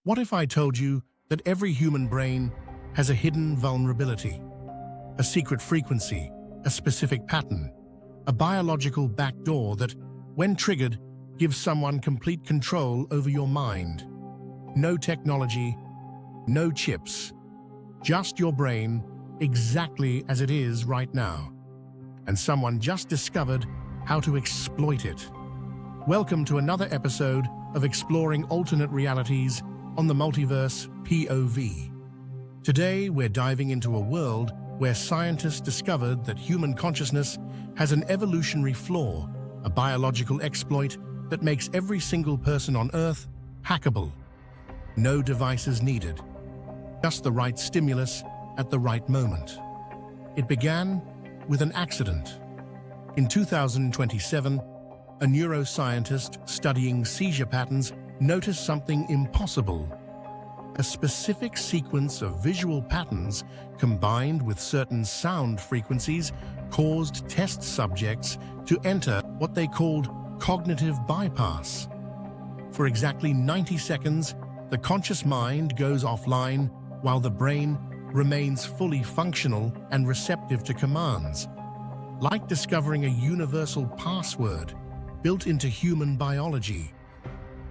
What if I told you that every human brain has a hidden vulnerability, a secret frequency, a specific pattern, a biological backdoor that, when triggered, gives someone complete control over your mind? No technology, no chips, just your brain exactly as it is right now. And someone just discovered how to exploit it. Welcome to another episode of Exploring Alternate Realities on the Multiverse POV. Today, we're diving into a world where scientists discovered that human consciousness has an evolutionary flaw, a biological exploit that makes every single person on Earth hackable. No devices needed, just the right stimulus at the right moment. It began with an accident. In 2027, a neuroscientist studying seizure patterns noticed something impossible. A specific sequence of visual patterns combined with certain sound frequencies caused test subjects to enter what they called cognitive bypass. For exactly 90 seconds, the conscious mind goes offline while the brain remains fully functional and receptive to commands, like discovering a universal password built into human biology.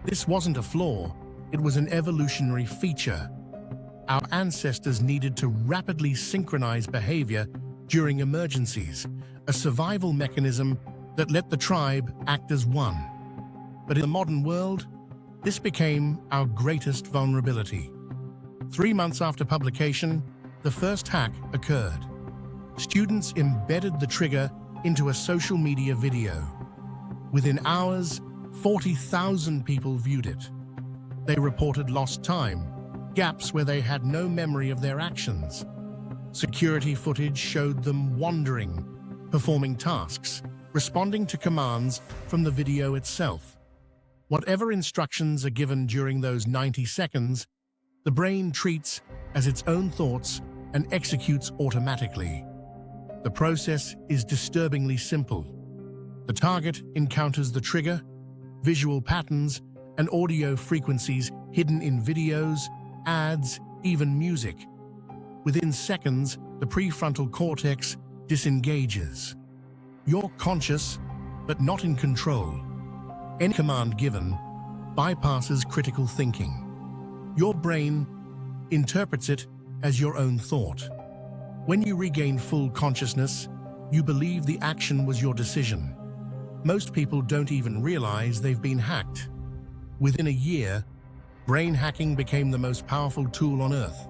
This wasn't a flaw, it was an evolutionary feature. Our ancestors needed to rapidly synchronize behavior during emergencies, a survival mechanism that let the tribe act as one. But in the modern world, this became our greatest vulnerability. 3 months after publication, the first hack occurred. Students embedded the trigger into a social media video. Within hours, 40,000 people viewed it. They reported lost time, gaps where they had no memory of their actions. Security footage showed them wandering, performing tasks, responding to commands from the video itself. Whatever instructions are given during those 90 seconds, the brain treats as its own thoughts and executes automatically. The process is disturbingly simple. The target encounters the trigger, visual patterns, and audio frequencies hidden in videos, ads, even music. Within seconds, the prefrontal cortex disengages. You're conscious, but not in control. Any command given bypasses critical thinking. Your brain interprets it as your own thought. When you regain full consciousness, you believe the action was your decision. Most people don't even realize they've been hacked. Within a year, brain hacking became the most powerful tool on Earth.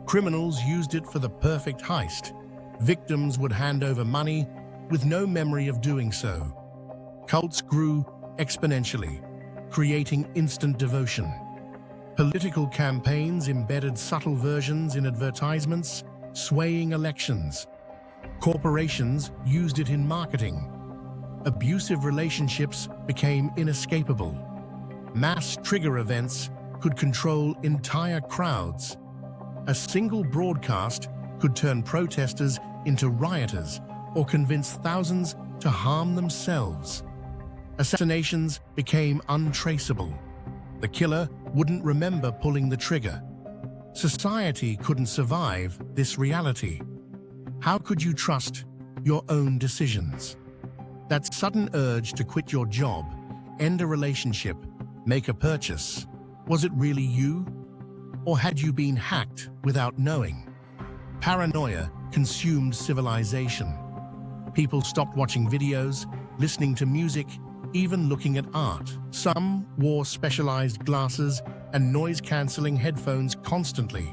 Criminals used it for the perfect heist. Victims would hand over money with no memory of doing so. Cults grew exponentially, creating instant devotion. Political campaigns embedded subtle versions in advertisements, swaying elections. Corporations used it in marketing. Abusive relationships became inescapable. Mass trigger events could control entire crowds. A single broadcast could turn protesters into rioters or convince thousands to harm themselves. Assassinations became untraceable. The killer wouldn't remember pulling the trigger. Society couldn't survive this reality. How could you trust your own decisions? That sudden urge to quit your job, end a relationship, make a purchase, was it really you? Or had you been hacked without knowing? Paranoia consumed civilization. People stopped watching videos, listening to music, even looking at art. Some wore specialized glasses and noise-canceling headphones constantly.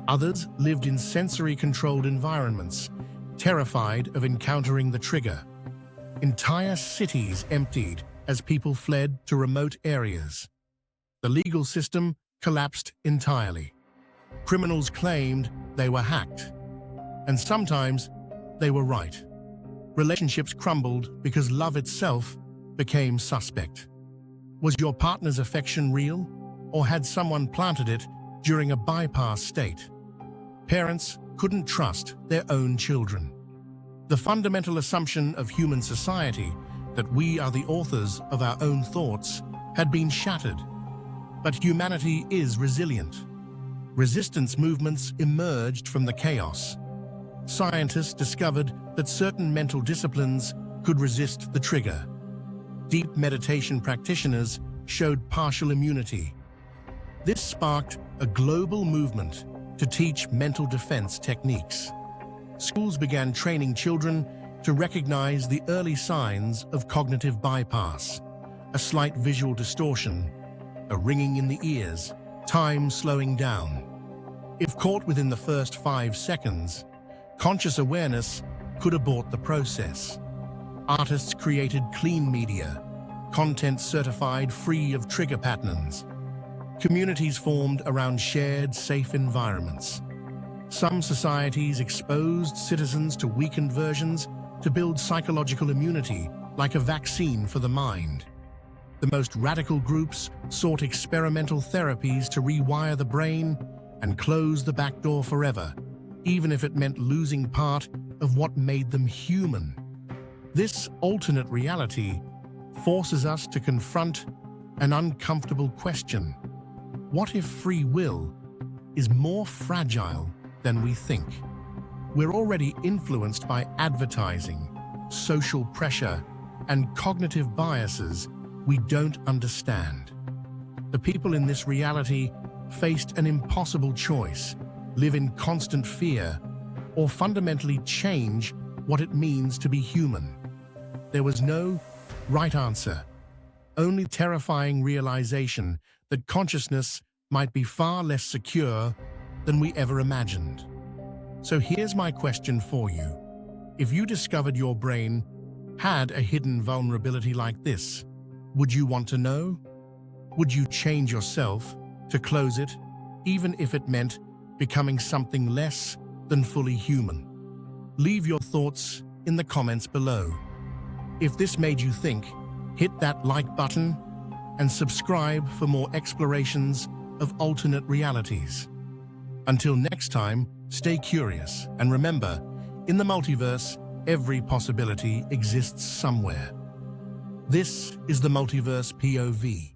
Others lived in sensory-controlled environments, terrified of encountering the trigger. Entire cities emptied as people fled to remote areas. The legal system collapsed entirely. Criminals claimed they were hacked, and sometimes they were right. Relationships crumbled because love itself became suspect. Was your partner's affection real, or had someone planted it during a bypass state? Parents couldn't trust their own children. The fundamental assumption of human society that we are the authors of our own thoughts had been shattered. But humanity is resilient. Resistance movements emerged from the chaos. Scientists discovered that certain mental disciplines could resist the trigger. Deep meditation practitioners showed partial immunity. This sparked a global movement to teach mental defense techniques. Schools began training children to recognize the early signs of cognitive bypass, a slight visual distortion, a ringing in the ears, time slowing down. If caught within the first 5 seconds, conscious awareness could abort the process. Artists created clean media, content certified free of trigger patterns. Communities formed around shared, safe environments. Some societies exposed citizens to weakened versions to build psychological immunity, like a vaccine for the mind. The most radical groups sought experimental therapies to rewire the brain and close the back door forever, even if it meant losing part of what made them human. This alternate reality forces us to confront an uncomfortable question. What if free will is more fragile than we think? We're already influenced by advertising, social pressure, and cognitive biases we don't understand. The people in this reality faced an impossible choice: live in constant fear or fundamentally change what it means to be human. There was no right answer, only terrifying realization that consciousness might be far less secure than we ever imagined. So here's my question for you. If you discovered your brain had a hidden vulnerability like this, would you want to know? Would you change yourself to close it, even if it meant becoming something less than fully human? Leave your thoughts in the comments below. If this made you think, hit that like button and subscribe for more explorations of alternate realities. Until next time, stay curious and remember, in the multiverse, every possibility exists somewhere. This is the Multiverse POV.